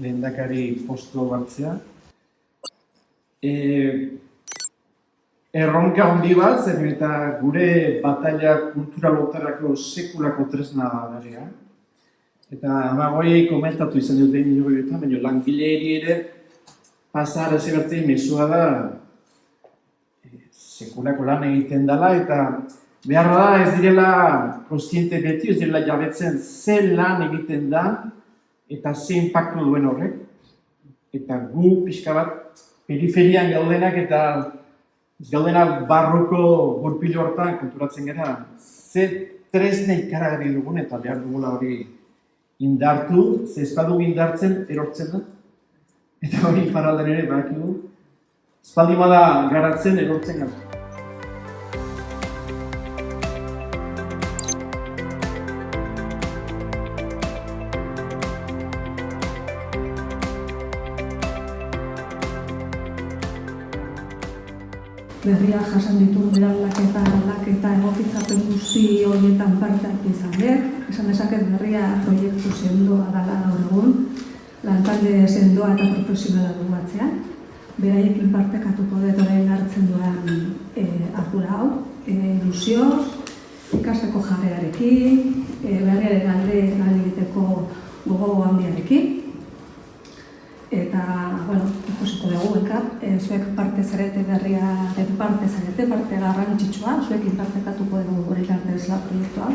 lehendakari postu hartzea. Erronka handi bat, zen eta gure bataila kulturalotarako sekulako tresna da. Eta goiei komentatu izan dut behin jogoetan, baina langileeri ere pasar ezebertzen mesua da sekulako lan egiten dela eta behar da ez direla kontziente beti, ez direla jabetzen ze lan egiten da eta ze impactu duen horrek. Eta gu pixka bat periferian gaudenak eta gaudenak barruko gurpil hortan konturatzen gara. Ze tresna ikaragarri dugun eta behar dugula hori indartu, ze ez badu indartzen erortzen da. Eta hori paralden ere badakigu. Espaldi bada garatzen erortzen gara. Berria jasan ditugu aldaketa egokitzapen guzti horietan parte hartu izan dut. Esan dezaket berria proiektu sendoa dela gaur egun, lantalde sendoa eta profesionala dugu atzean. Beraiekin partekatuko dut orain hartzen duan ardura hau, ilusioz, ikasteko jarrerarekin, berriaren alde egiteko gogo handiarekin. Eta, ikusiko dugu, zuek parte zarete berriaren parte zarete, parte garrantzitsua, zuekin partekatuko dugu gure arte bezala proiektua.